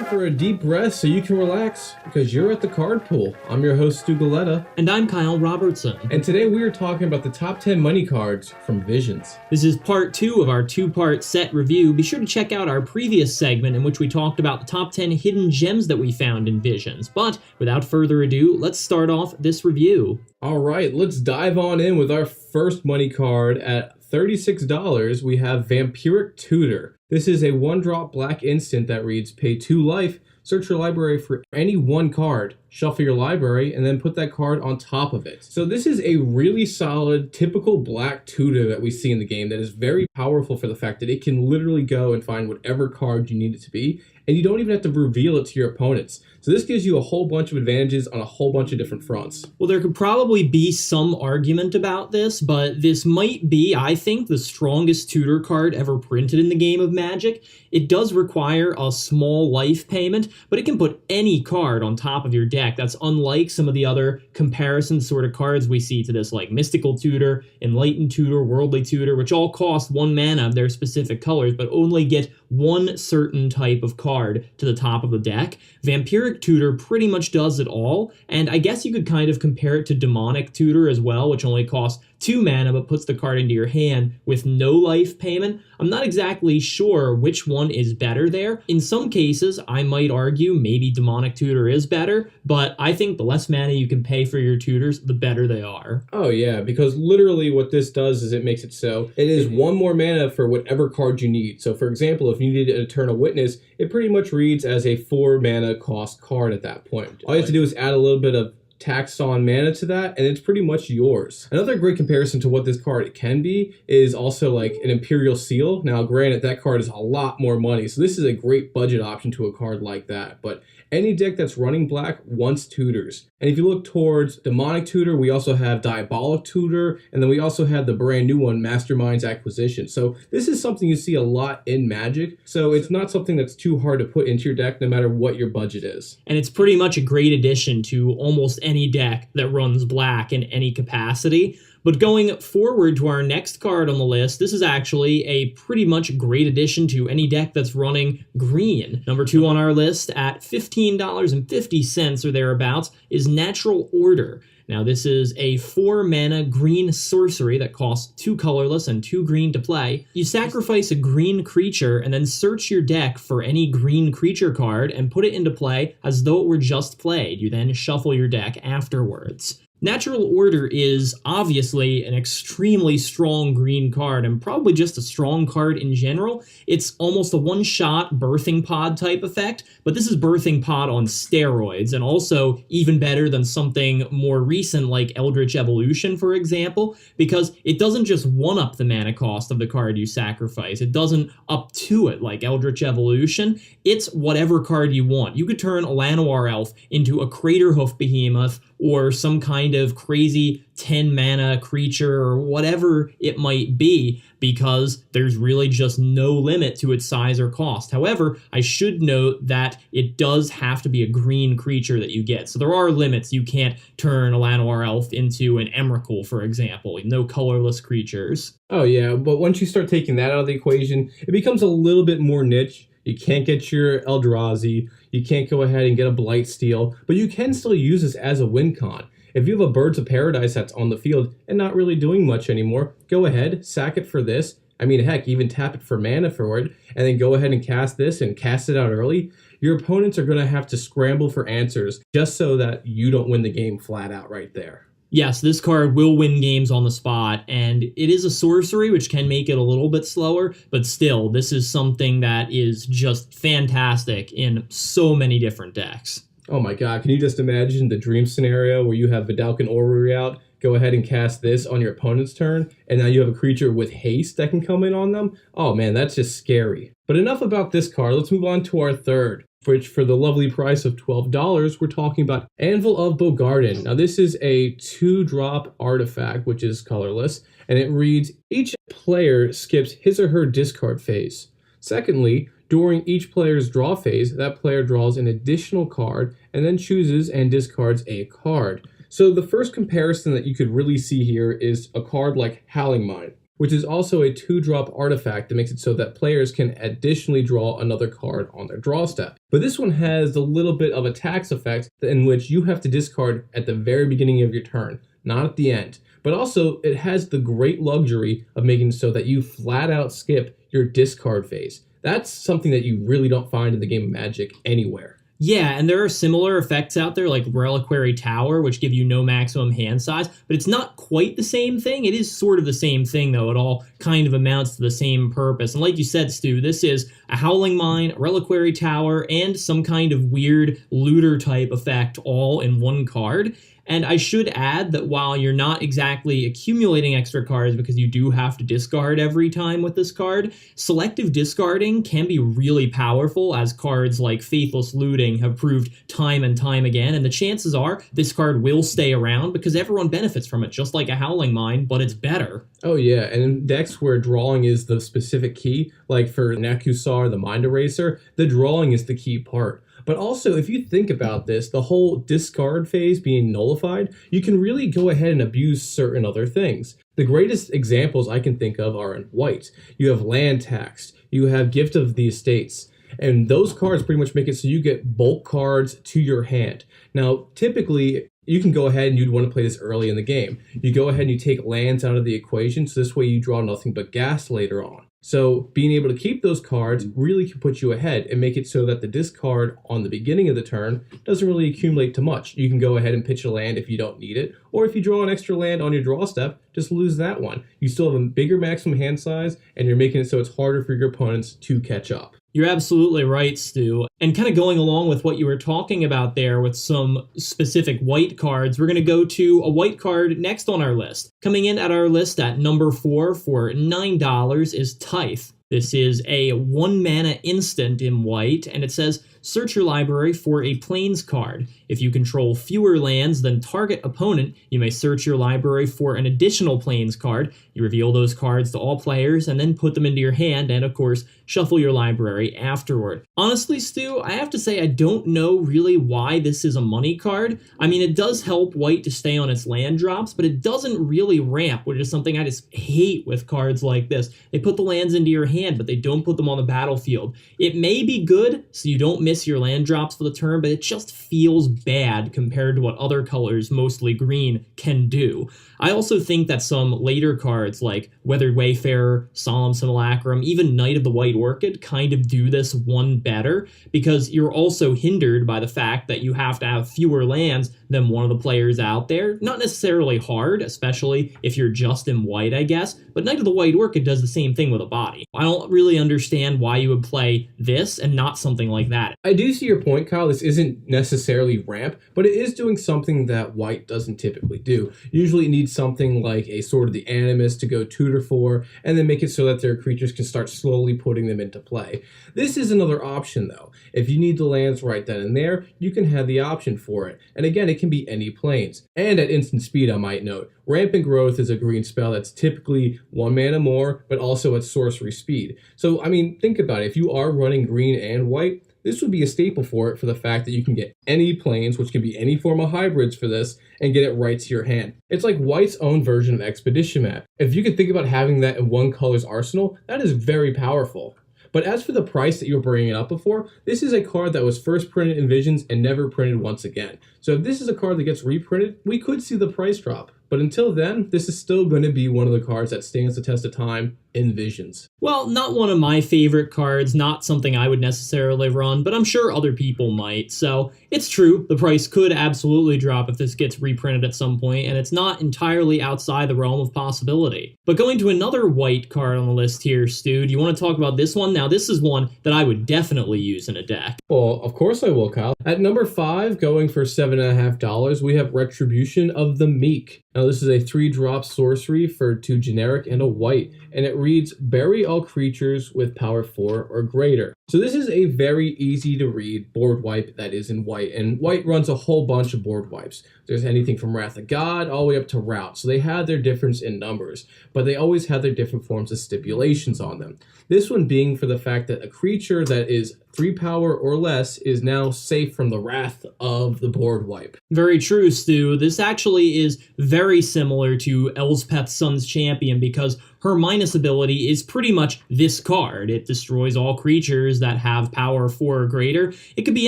for a deep breath so you can relax because you're at the card pool. I'm your host, Stu Galetta. And I'm Kyle Robertson. And today we are talking about the top 10 money cards from Visions. This is part 2 of our 2-part set review. Be sure to check out our previous segment in which we talked about the top 10 hidden gems that we found in Visions. But without further ado, let's start off this review. All right, let's dive on in with our first money card. At $36, we have Vampiric Tutor. This is a 1-drop black instant that reads, pay 2 life, search your library for any one card, shuffle your library, and then put that card on top of it. So this is a really solid, typical black tutor that we see in the game that is very powerful for the fact that it can literally go and find whatever card you need it to be, and you don't even have to reveal it to your opponents. So this gives you a whole bunch of advantages on a whole bunch of different fronts. Well, there could probably be some argument about this, but this might be, I think, the strongest tutor card ever printed in the game of Magic. It does require a small life payment, but it can put any card on top of your deck. That's unlike some of the other comparison sort of cards we see to this, like Mystical Tutor, Enlightened Tutor, Worldly Tutor, which all cost 1 mana of their specific colors, but only get one certain type of card to the top of the deck. Vampiric Tutor pretty much does it all, and I guess you could kind of compare it to Demonic Tutor as well, which only costs 2 mana but puts the card into your hand with no life payment. I'm not exactly sure which one is better there. In some cases, I might argue maybe Demonic Tutor is better, but I think the less mana you can pay for your tutors, the better they are. Oh yeah, because literally what this does is it makes it so it is 1 more mana for whatever card you need. So for example, if you needed an Eternal Witness, it pretty much reads as a 4 mana cost card at that point. All you have to do is add a little bit of taxed on mana to that, and it's pretty much yours. Another great comparison to what this card can be is also like an Imperial Seal. Now granted, that card is a lot more money, so this is a great budget option to a card like that, but any deck that's running black wants tutors. And if you look towards Demonic Tutor, we also have Diabolic Tutor, and then we also have the brand new one, Mastermind's Acquisition. So this is something you see a lot in Magic, so it's not something that's too hard to put into your deck no matter what your budget is. And it's pretty much a great addition to almost any deck that runs black in any capacity. But going forward to our next card on the list, this is actually a pretty much great addition to any deck that's running green. Number 2 on our list at $15.50 or thereabouts is Natural Order. Now this is a 4 mana green sorcery that costs 2 colorless and 2 green to play. You sacrifice a green creature and then search your deck for any green creature card and put it into play as though it were just played. You then shuffle your deck afterwards. Natural Order is obviously an extremely strong green card and probably just a strong card in general. It's almost a one-shot birthing pod type effect, but this is birthing pod on steroids, and also even better than something more recent like Eldritch Evolution, for example, because it doesn't just one-up the mana cost of the card you sacrifice. It doesn't up to it like Eldritch Evolution. It's whatever card you want. You could turn a Llanowar Elf into a Craterhoof Behemoth or some kind of crazy 10 mana creature or whatever it might be, because there's really just no limit to its size or cost. However, I should note that it does have to be a green creature that you get. So there are limits. You can't turn a Llanowar Elf into an Emrakul, for example. No colorless creatures. Oh yeah, but once you start taking that out of the equation, it becomes a little bit more niche. You can't get your Eldrazi, you can't go ahead and get a Blightsteel, but you can still use this as a win con. If you have a Birds of Paradise that's on the field and not really doing much anymore, go ahead, sack it for this. I mean, heck, even tap it for mana for it, and then go ahead and cast this and cast it out early. Your opponents are going to have to scramble for answers just so that you don't win the game flat out right there. Yes, this card will win games on the spot, and it is a sorcery, which can make it a little bit slower, but still, this is something that is just fantastic in so many different decks. Oh my god, can you just imagine the dream scenario where you have Vidalcan Orrery out, go ahead and cast this on your opponent's turn, and now you have a creature with haste that can come in on them? Oh man, that's just scary. But enough about this card, let's move on to our third, which for the lovely price of $12, we're talking about Anvil of Bogarden. Now this is a 2-drop artifact, which is colorless, and it reads, each player skips his or her discard phase. Secondly, during each player's draw phase, that player draws an additional card and then chooses and discards a card. So the first comparison that you could really see here is a card like Howling Mine. which is also a 2-drop artifact that makes it so that players can additionally draw another card on their draw step. But this one has a little bit of a tax effect in which you have to discard at the very beginning of your turn, not at the end. But also, it has the great luxury of making it so that you flat out skip your discard phase. That's something that you really don't find in the game of Magic anywhere. Yeah, and there are similar effects out there like Reliquary Tower, which give you no maximum hand size, but it's not quite the same thing. It is sort of the same thing, though. It all kind of amounts to the same purpose. And like you said, Stu, this is a Howling Mine, a Reliquary Tower, and some kind of weird looter type effect all in one card. And I should add that while you're not exactly accumulating extra cards because you do have to discard every time with this card, selective discarding can be really powerful, as cards like Faithless Looting have proved time and time again, and the chances are this card will stay around because everyone benefits from it, just like a Howling Mine, but it's better. Oh yeah, and in decks where drawing is the specific key, like for Nakusar, the Mind Eraser, the drawing is the key part. But also, if you think about this, the whole discard phase being nullified, you can really go ahead and abuse certain other things. The greatest examples I can think of are in white. You have land tax, you have gift of the estates, and those cards pretty much make it so you get bulk cards to your hand. Now, typically, you can go ahead and you'd want to play this early in the game. You go ahead and you take lands out of the equation, so this way you draw nothing but gas later on. So being able to keep those cards really can put you ahead and make it so that the discard on the beginning of the turn doesn't really accumulate to much. You can go ahead and pitch a land if you don't need it, or if you draw an extra land on your draw step, just lose that one. You still have a bigger maximum hand size, and you're making it so it's harder for your opponents to catch up. You're absolutely right, Stu. And kind of going along with what you were talking about there with some specific white cards, we're going to go to a white card next on our list. Coming in at our list at number 4 for $9 is Tithe. This is a 1-mana instant in white, and it says, search your library for a Plains card. If you control fewer lands than target opponent, you may search your library for an additional Plains card. You reveal those cards to all players, and then put them into your hand, and of course, shuffle your library afterward. Honestly, Stu, I have to say I don't know really why this is a money card. I mean, it does help white to stay on its land drops, but it doesn't really ramp, which is something I just hate with cards like this. They put the lands into your hand, but they don't put them on the battlefield. It may be good, so you don't miss your land drops for the turn, but it just feels bad compared to what other colors, mostly green, can do. I also think that some later cards like Weathered Wayfarer, Solemn Simulacrum, even Knight of the White Orchid kind of do this one better, because you're also hindered by the fact that you have to have fewer lands than one of the players out there. Not necessarily hard, especially if you're just in white, I guess, but Knight of the White Orchid does the same thing with a body. I don't really understand why you would play this and not something like that. I do see your point, Kyle. This isn't necessarily ramp, but it is doing something that white doesn't typically do. Usually it needs something like a Sword of the Animus to go tutor for, and then make it so that their creatures can start slowly putting them into play. This is another option, though. If you need the lands right then and there, you can have the option for it. And again, it can be any planes. And at instant speed, I might note, Rampant Growth is a green spell that's typically 1 mana more, but also at sorcery speed. So, I mean, think about it. If you are running green and white, this would be a staple for it, for the fact that you can get any planes, which can be any form of hybrids for this, and get it right to your hand. It's like white's own version of Expedition Map. If you could think about having that in one color's arsenal, that is very powerful. But as for the price that you were bringing up before, this is a card that was first printed in Visions and never printed once again. So if this is a card that gets reprinted, we could see the price drop. But until then, this is still going to be one of the cards that stands the test of time in Visions. Well, not one of my favorite cards, not something I would necessarily run, but I'm sure other people might. So it's true, the price could absolutely drop if this gets reprinted at some point, and it's not entirely outside the realm of possibility. But going to another white card on the list here, Stu, do you want to talk about this one? Now, this is one that I would definitely use in a deck. Well, of course I will, Kyle. At number 5, going for $7.50, we have Retribution of the Meek. Now, this is a 3-drop sorcery for 2 generic and a white, and it reads, bury all creatures with power 4 or greater. So this is a very easy to read board wipe that is in white, and white runs a whole bunch of board wipes. There's anything from Wrath of God all the way up to Rout, so they have their difference in numbers, but they always have their different forms of stipulations on them. This one being for the fact that a creature that is 3 power or less is now safe from the wrath of the board wipe. Very true, Stu. This actually is very similar to Elspeth's Sun's Champion because her minus ability is pretty much this card. It destroys all creatures that have power 4 or greater. It could be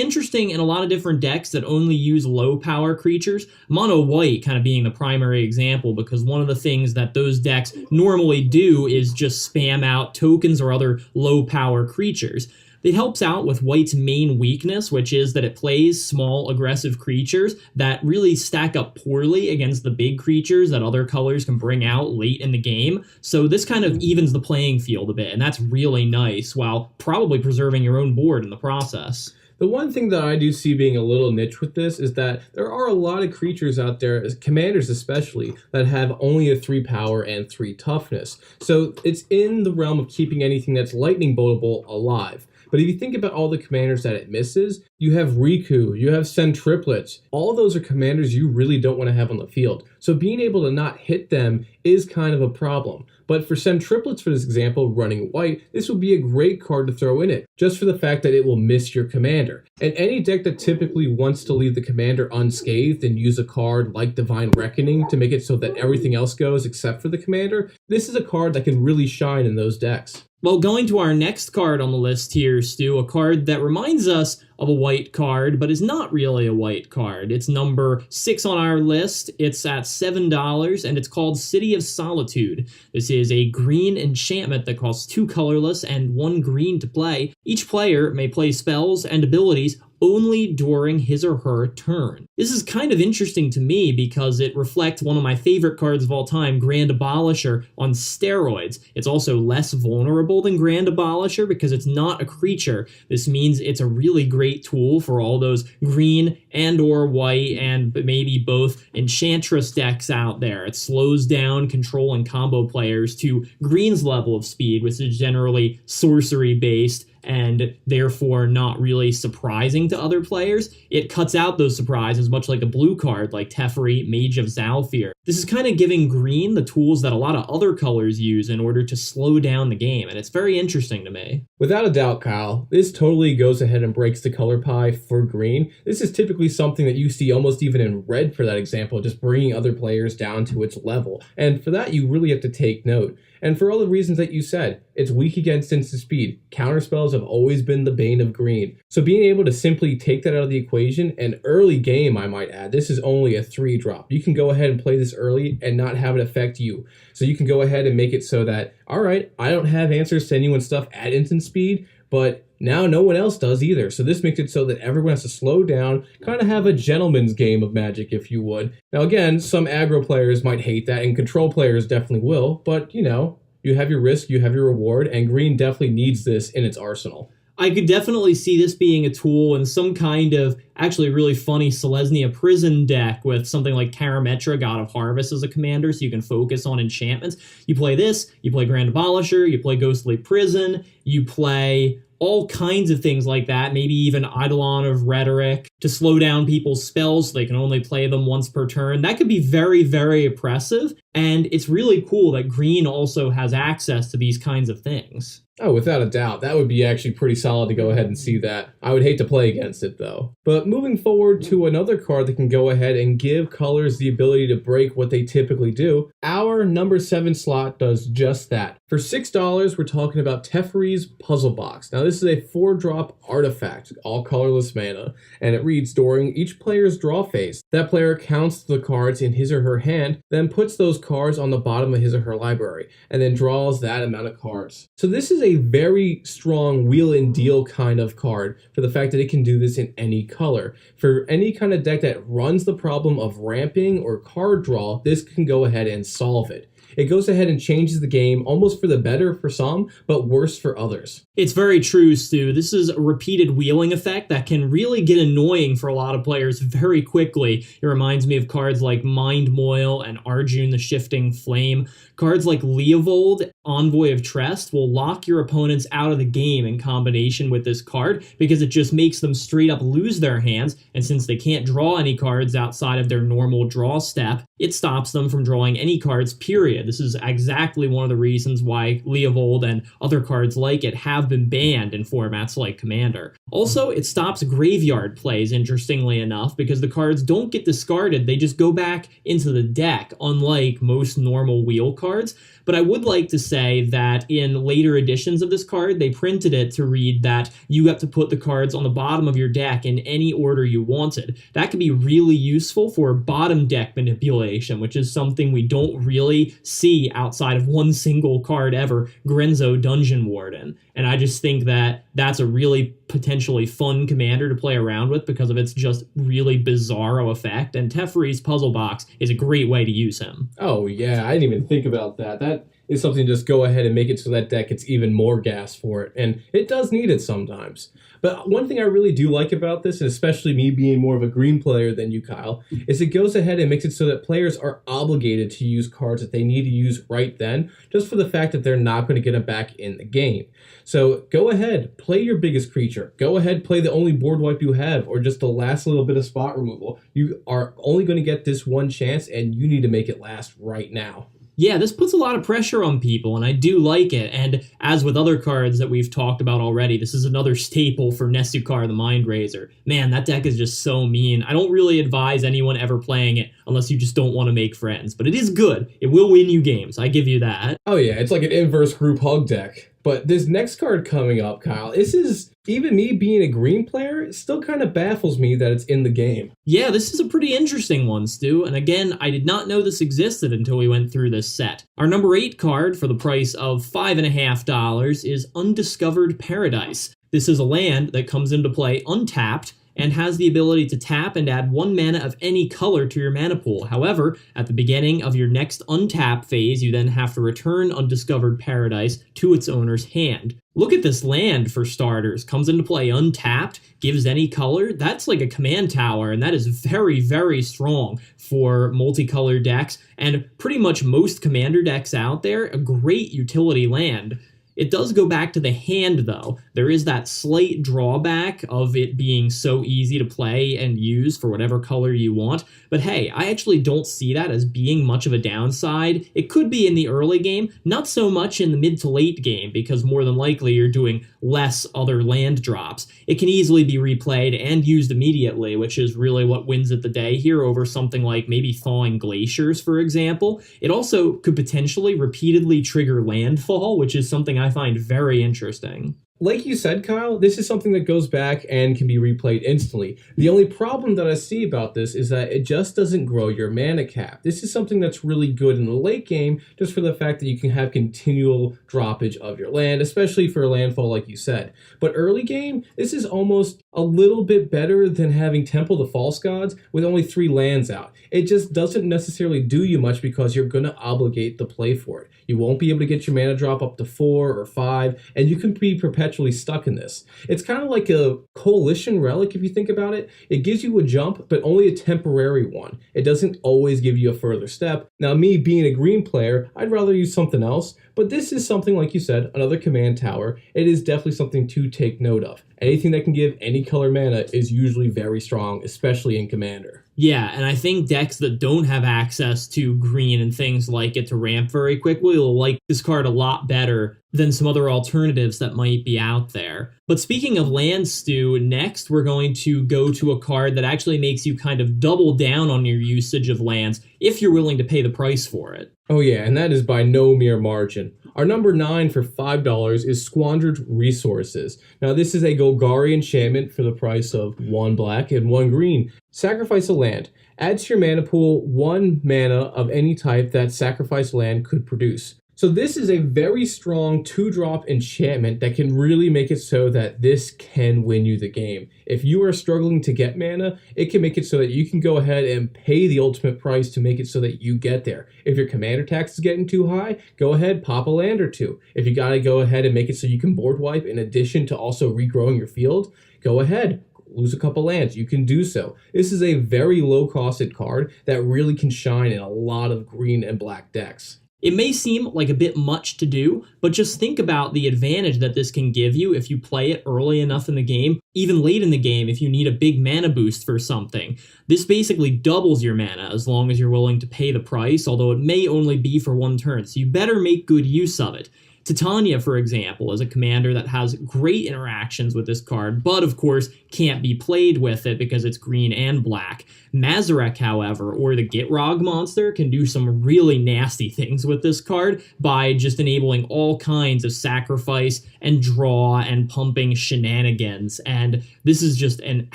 interesting in a lot of different decks that only use low power creatures. Mono white kind of being the primary example because one of the things that those decks normally do is just spam out tokens or other low power creatures. It helps out with white's main weakness, which is that it plays small aggressive creatures that really stack up poorly against the big creatures that other colors can bring out late in the game. So this kind of evens the playing field a bit, and that's really nice, while probably preserving your own board in the process. The one thing that I do see being a little niche with this is that there are a lot of creatures out there, commanders especially, that have only a 3 power and 3 toughness. So it's in the realm of keeping anything that's lightning boltable alive. But if you think about all the commanders that it misses, you have Riku, you have Centriplets. All of those are commanders you really don't want to have on the field. So being able to not hit them is kind of a problem. But for Centriplets, for this example, running white, this would be a great card to throw in it, just for the fact that it will miss your commander. And any deck that typically wants to leave the commander unscathed and use a card like Divine Reckoning to make it so that everything else goes except for the commander, this is a card that can really shine in those decks. Well, going to our next card on the list here, Stu, a card that reminds us of a white card, but is not really a white card. It's number 6 on our list. It's at $7, and it's called City of Solitude. This is a green enchantment that costs 2 colorless and 1 green to play. Each player may play spells and abilities only during his or her turn. This is kind of interesting to me because it reflects one of my favorite cards of all time, Grand Abolisher, on steroids. It's also less vulnerable than Grand Abolisher because it's not a creature. This means it's a really great tool for all those green and or white and maybe both Enchantress decks out there. It slows down control and combo players to green's level of speed, which is generally sorcery based and therefore not really surprising to other players. It cuts out those surprises, much like a blue card like Teferi, Mage of Zalfir. This is kind of giving green the tools that a lot of other colors use in order to slow down the game, and it's very interesting to me. Without a doubt, Kyle, this totally goes ahead and breaks the color pie for green. This is typically something that you see almost even in red for that example, just bringing other players down to its level. And for that, you really have to take note. And for all the reasons that you said, it's weak against instant speed. Counterspells have always been the bane of green. So being able to simply take that out of the equation, and early game, I might add, this is only a 3-drop. You can go ahead and play this early and not have it affect you. So you can go ahead and make it so that, all right, I don't have answers to anyone's stuff at instant speed, but now no one else does either. So this makes it so that everyone has to slow down, kind of have a gentleman's game of Magic, if you would. Now again, some aggro players might hate that, and control players definitely will, but you know, you have your risk, you have your reward, and green definitely needs this in its arsenal. I could definitely see this being a tool in some kind of actually really funny Selesnya Prison deck with something like Karametra, God of Harvest as a commander, so you can focus on enchantments. You play this, you play Grand Abolisher, you play Ghostly Prison, you play all kinds of things like that, maybe even Eidolon of Rhetoric to slow down people's spells so they can only play them once per turn. That could be very, very oppressive, and it's really cool that green also has access to these kinds of things. Oh, without a doubt. That would be actually pretty solid to go ahead and see that. I would hate to play against it, though. But moving forward to another card that can go ahead and give colors the ability to break what they typically do, our number 7 slot does just that. For $6, we're talking about Teferi's Puzzle Box. Now, this is a 4-drop artifact, all colorless mana, and it reads, during each player's draw phase, that player counts the cards in his or her hand, then puts those cards on the bottom of his or her library, and then draws that amount of cards. So this is a very strong wheel and deal kind of card for the fact that it can do this in any color. For any kind of deck that runs the problem of ramping or card draw, this can go ahead and solve it. It goes ahead and changes the game almost for the better for some, but worse for others. It's very true, Stu. This is a repeated wheeling effect that can really get annoying for a lot of players very quickly. It reminds me of cards like Mind Moil and Arjun the Shifting Flame. Cards like Leovold, Envoy of Trest, will lock your opponents out of the game in combination with this card because it just makes them straight up lose their hands, and since they can't draw any cards outside of their normal draw step, it stops them from drawing any cards, period. period. This is exactly one of the reasons why Leovold and other cards like it have been banned in formats like Commander. Also, it stops graveyard plays, interestingly enough, because the cards don't get discarded, they just go back into the deck, unlike most normal wheel cards. But I would like to say that in later editions of this card, they printed it to read that you got to put the cards on the bottom of your deck in any order you wanted. That could be really useful for bottom deck manipulation, which is something we don't really see outside of one single card ever, Grenzo Dungeon Warden. And I just think that that's a really potentially fun commander to play around with because of its just really bizarro effect, and Teferi's Puzzle Box is a great way to use him. Oh yeah, I didn't even think about that. That is something to just go ahead and make it so that deck gets even more gas for it, and it does need it sometimes. But one thing I really do like about this, and especially me being more of a green player than you, Kyle, is it goes ahead and makes it so that players are obligated to use cards that they need to use right then, just for the fact that they're not going to get them back in the game. So go ahead, play your biggest creature. Go ahead, play the only board wipe you have, or just the last little bit of spot removal. You are only going to get this one chance, and you need to make it last right now. Yeah, this puts a lot of pressure on people, and I do like it. And as with other cards that we've talked about already, this is another staple for Nesukar the Mind Razor. Man, that deck is just so mean. I don't really advise anyone ever playing it unless you just don't want to make friends. But it is good. It will win you games. I give you that. Oh yeah, it's like an inverse group hug deck. But this next card coming up, Kyle, this is, even me being a green player, it still kind of baffles me that it's in the game. Yeah, this is a pretty interesting one, Stu, and again, I did not know this existed until we went through this set. Our number 8 card, for the price of $5.50, is Undiscovered Paradise. This is a land that comes into play untapped, and has the ability to tap and add 1 mana of any color to your mana pool. However, at the beginning of your next untap phase, you then have to return Undiscovered Paradise to its owner's hand. Look at this land, for starters. Comes into play untapped, gives any color. That's like a command tower, and that is very, very strong for multicolored decks, and pretty much most commander decks out there, a great utility land. It does go back to the hand, though. There is that slight drawback of it being so easy to play and use for whatever color you want. But hey, I actually don't see that as being much of a downside. It could be in the early game, not so much in the mid to late game, because more than likely you're doing less other land drops. It can easily be replayed and used immediately, which is really what wins at the day here over something like maybe Thawing Glaciers, for example. It also could potentially repeatedly trigger landfall, which is something I find very interesting. Like you said, Kyle, this is something that goes back and can be replayed instantly. The only problem that I see about this is that it just doesn't grow your mana cap. This is something that's really good in the late game, just for the fact that you can have continual droppage of your land, especially for landfall like you said. But early game, this is almost a little bit better than having Temple of the False Gods with only 3 lands out. It just doesn't necessarily do you much because you're going to obligate the play for it. You won't be able to get your mana drop up to 4 or 5, and you can be perpetually stuck in this. It's kind of like a coalition relic if you think about it. It gives you a jump, but only a temporary one. It doesn't always give you a further step. Now, me being a green player, I'd rather use something else, but this is something, like you said, another command tower. It is definitely something to take note of. Anything that can give any color mana is usually very strong, especially in Commander. Yeah, and I think decks that don't have access to green and things like it to ramp very quickly will like this card a lot better than some other alternatives that might be out there. But speaking of land, Stu, next we're going to go to a card that actually makes you kind of double down on your usage of lands if you're willing to pay the price for it. Oh yeah, and that is by no mere margin. Our number 9 for $5 is Squandered Resources. Now this is a Golgari enchantment for the price of 1 black and 1 green. Sacrifice a land. Add to your mana pool 1 mana of any type that sacrificed land could produce. So this is a very strong 2-drop enchantment that can really make it so that this can win you the game. If you are struggling to get mana, it can make it so that you can go ahead and pay the ultimate price to make it so that you get there. If your commander tax is getting too high, go ahead, pop a land or 2. If you gotta go ahead and make it so you can board wipe in addition to also regrowing your field, go ahead. Lose a couple lands, you can do so. This is a very low-costed card that really can shine in a lot of green and black decks. It may seem like a bit much to do, but just think about the advantage that this can give you if you play it early enough in the game, even late in the game if you need a big mana boost for something. This basically doubles your mana as long as you're willing to pay the price, although it may only be for one turn, so you better make good use of it. Titania, for example, is a commander that has great interactions with this card, but of course can't be played with it because it's green and black. Mazarek, however, or the Gitrog monster, can do some really nasty things with this card by just enabling all kinds of sacrifice and draw and pumping shenanigans, and this is just an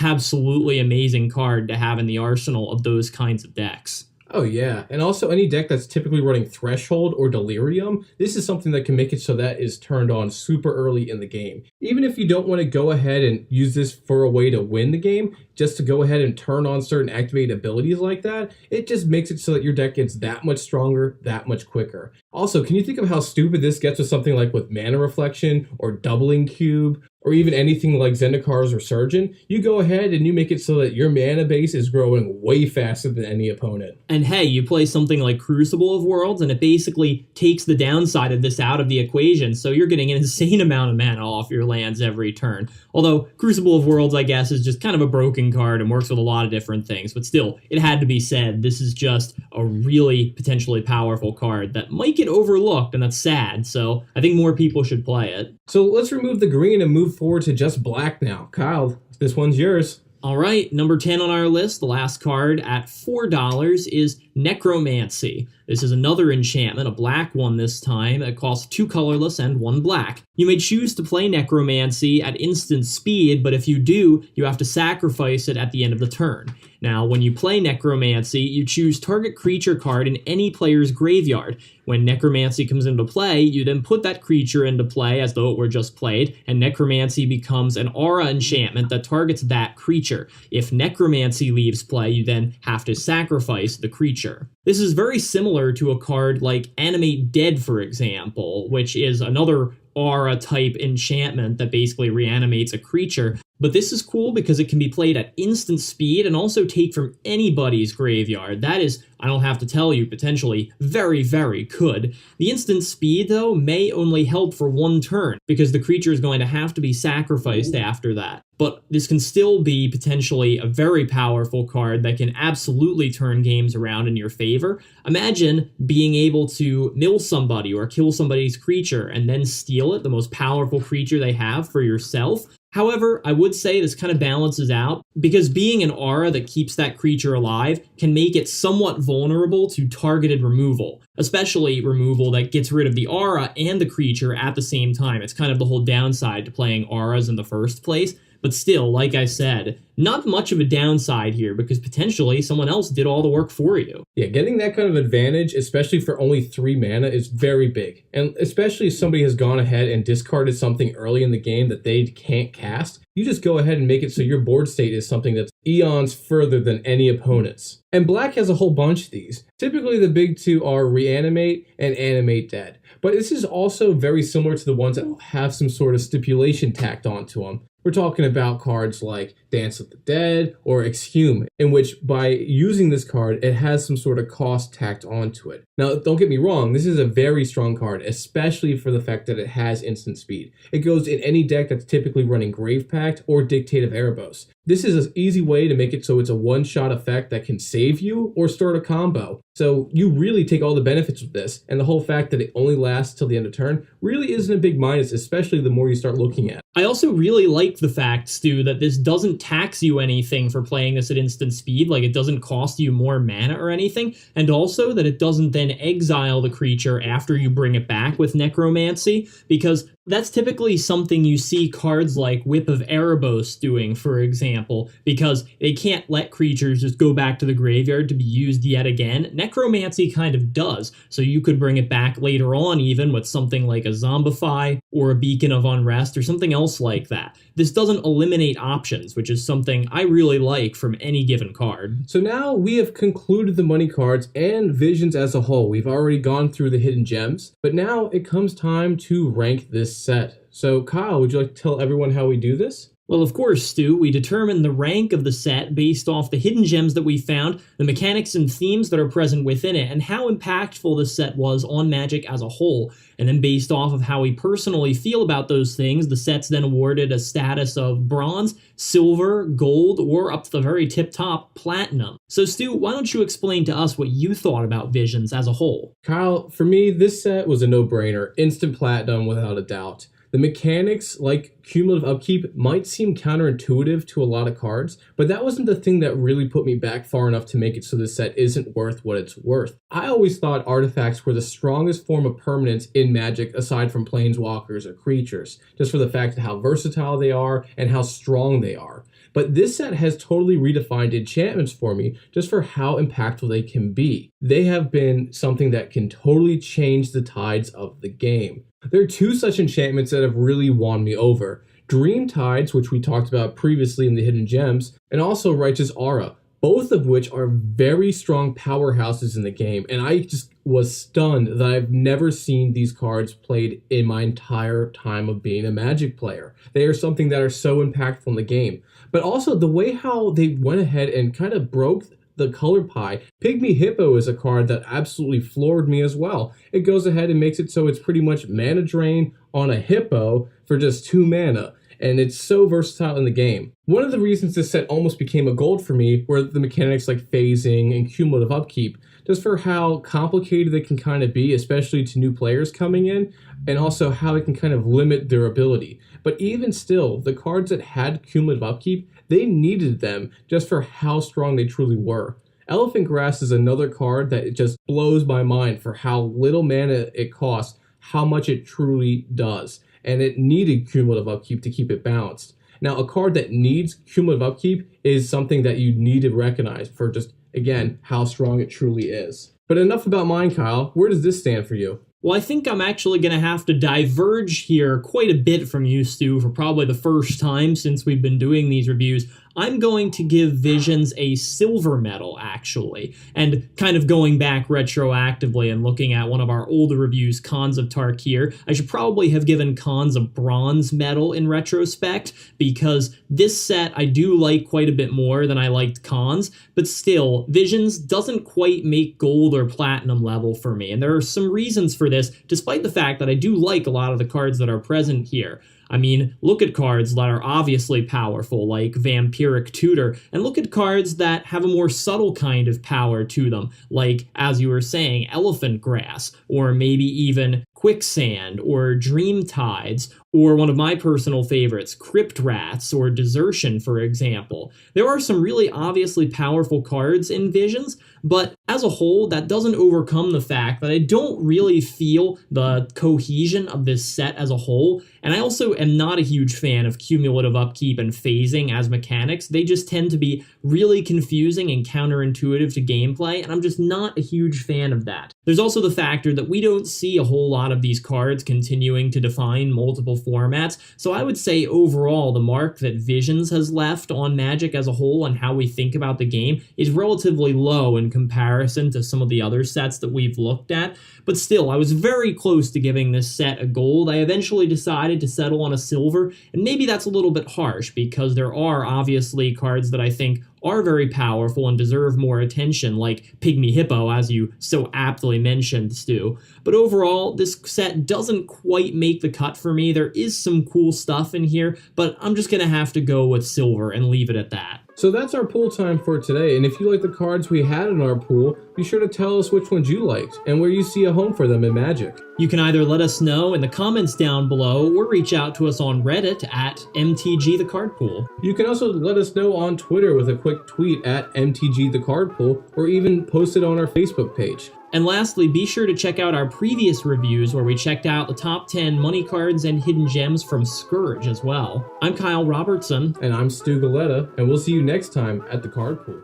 absolutely amazing card to have in the arsenal of those kinds of decks. Oh yeah, and also any deck that's typically running Threshold or Delirium, this is something that can make it so that is turned on super early in the game. Even if you don't want to go ahead and use this for a way to win the game, just to go ahead and turn on certain activated abilities like that, it just makes it so that your deck gets that much stronger, that much quicker. Also, can you think of how stupid this gets with something like with Mana Reflection or Doubling Cube, or even anything like Zendikar's Resurgent? You go ahead and you make it so that your mana base is growing way faster than any opponent. And hey, you play something like Crucible of Worlds, and it basically takes the downside of this out of the equation, so you're getting an insane amount of mana off your lands every turn. Although, Crucible of Worlds, I guess, is just kind of a broken card and works with a lot of different things, but still, it had to be said, this is just a really potentially powerful card that might get overlooked, and that's sad, so I think more people should play it. So let's remove the green and move forward to just black now. Kyle, this one's yours. All right, number 10 on our list, the last card at $4 is Necromancy. This is another enchantment, a black one this time. It costs 2 colorless and 1 black. You may choose to play Necromancy at instant speed, but if you do, you have to sacrifice it at the end of the turn. Now, when you play Necromancy, you choose target creature card in any player's graveyard. When Necromancy comes into play, you then put that creature into play as though it were just played, and Necromancy becomes an aura enchantment that targets that creature. If Necromancy leaves play, you then have to sacrifice the creature. This is very similar to a card like Animate Dead, for example, which is another aura type enchantment that basically reanimates a creature. But this is cool because it can be played at instant speed and also take from anybody's graveyard. That is, I don't have to tell you, potentially very, very good. The instant speed, though, may only help for one turn because the creature is going to have to be sacrificed after that. But this can still be potentially a very powerful card that can absolutely turn games around in your favor. Imagine being able to mill somebody or kill somebody's creature and then steal it, the most powerful creature they have, for yourself. However, I would say this kind of balances out because being an aura that keeps that creature alive can make it somewhat vulnerable to targeted removal, especially removal that gets rid of the aura and the creature at the same time. It's kind of the whole downside to playing auras in the first place. But still, like I said, not much of a downside here because potentially someone else did all the work for you. Yeah, getting that kind of advantage, especially for only 3 mana, is very big. And especially if somebody has gone ahead and discarded something early in the game that they can't cast, you just go ahead and make it so your board state is something that's eons further than any opponent's. And black has a whole bunch of these. Typically the big two are Reanimate and Animate Dead. But this is also very similar to the ones that have some sort of stipulation tacked onto them. We're talking about cards like Dance with the Dead or Exhume, in which by using this card, it has some sort of cost tacked onto it. Now, don't get me wrong, this is a very strong card, especially for the fact that it has instant speed. It goes in any deck that's typically running Grave Pact or Dictate of Erebos. This is an easy way to make it so it's a one-shot effect that can save you or start a combo. So you really take all the benefits of this, and the whole fact that it only lasts till the end of turn really isn't a big minus, especially the more you start looking at it. I also really like the fact, Stu, that this doesn't tax you anything for playing this at instant speed, like it doesn't cost you more mana or anything, and also that it doesn't then exile the creature after you bring it back with Necromancy, because that's typically something you see cards like Whip of Erebos doing, for example, because they can't let creatures just go back to the graveyard to be used yet again. Necromancy kind of does, so you could bring it back later on even with something like a Zombify or a Beacon of Unrest or something else like that. This doesn't eliminate options, which is something I really like from any given card. So now we have concluded the money cards and visions as a whole. We've already gone through the hidden gems, but now it comes time to rank this set. So Kyle, would you like to tell everyone how we do this? Well, of course, Stu, we determined the rank of the set based off the hidden gems that we found, the mechanics and themes that are present within it, and how impactful this set was on Magic as a whole. And then based off of how we personally feel about those things, the set's then awarded a status of bronze, silver, gold, or up to the very tip top, platinum. So Stu, why don't you explain to us what you thought about Visions as a whole? Kyle, for me, this set was a no-brainer. Instant platinum without a doubt. The mechanics, like cumulative upkeep, might seem counterintuitive to a lot of cards, but that wasn't the thing that really put me back far enough to make it so this set isn't worth what it's worth. I always thought artifacts were the strongest form of permanence in Magic aside from planeswalkers or creatures, just for the fact of how versatile they are and how strong they are. But this set has totally redefined enchantments for me just for how impactful they can be. They have been something that can totally change the tides of the game. There are two such enchantments that have really won me over. Dream Tides, which we talked about previously in the Hidden Gems, and also Righteous Aura, both of which are very strong powerhouses in the game, and I just was stunned that I've never seen these cards played in my entire time of being a Magic player. They are something that are so impactful in the game. But also the way how they went ahead and kind of broke the color pie. Pygmy Hippo is a card that absolutely floored me as well. It goes ahead and makes it so it's pretty much mana drain on a hippo for just 2 mana, and it's so versatile in the game. One of the reasons this set almost became a gold for me were the mechanics like phasing and cumulative upkeep, just for how complicated it can kind of be, especially to new players coming in, and also how it can kind of limit their ability. But even still, the cards that had cumulative upkeep, they needed them just for how strong they truly were. Elephant Grass is another card that just blows my mind for how little mana it costs, how much it truly does. And it needed cumulative upkeep to keep it balanced. Now, a card that needs cumulative upkeep is something that you need to recognize for just, again, how strong it truly is. But enough about mine, Kyle. Where does this stand for you? Well, I think I'm actually going to have to diverge here quite a bit from you, Stu, for probably the first time since we've been doing these reviews. I'm going to give Visions a silver medal, actually. And kind of going back retroactively and looking at one of our older reviews, Khans of Tarkir, I should probably have given Khans a bronze medal in retrospect, because this set I do like quite a bit more than I liked Khans, but still, Visions doesn't quite make gold or platinum level for me, and there are some reasons for this, despite the fact that I do like a lot of the cards that are present here. I mean, look at cards that are obviously powerful, like Vampiric Tutor, and look at cards that have a more subtle kind of power to them, like, as you were saying, Elephant Grass, or maybe even Quicksand, or Dream Tides, or one of my personal favorites, Crypt Rats, or Desertion, for example. There are some really obviously powerful cards in Visions, but as a whole, that doesn't overcome the fact that I don't really feel the cohesion of this set as a whole, and I also am not a huge fan of cumulative upkeep and phasing as mechanics. They just tend to be really confusing and counterintuitive to gameplay, and I'm just not a huge fan of that. There's also the factor that we don't see a whole lot of these cards continuing to define multiple formats, so I would say overall the mark that Visions has left on Magic as a whole and how we think about the game is relatively low in comparison to some of the other sets that we've looked at, but still, I was very close to giving this set a gold. I eventually decided to settle on a silver, and maybe that's a little bit harsh because there are obviously cards that I think are very powerful and deserve more attention, like Pygmy Hippo, as you so aptly mentioned, Stu. But overall, this set doesn't quite make the cut for me. There is some cool stuff in here, but I'm just going to have to go with silver and leave it at that. So that's our pool time for today, and if you like the cards we had in our pool, be sure to tell us which ones you liked and where you see a home for them in Magic. You can either let us know in the comments down below or reach out to us on Reddit at MTGTheCardPool. You can also let us know on Twitter with a quick tweet at MTGTheCardPool, or even post it on our Facebook page. And lastly, be sure to check out our previous reviews where we checked out the top 10 money cards and hidden gems from Scourge as well. I'm Kyle Robertson. And I'm Stu Galetta, and we'll see you next time at the Card Pool.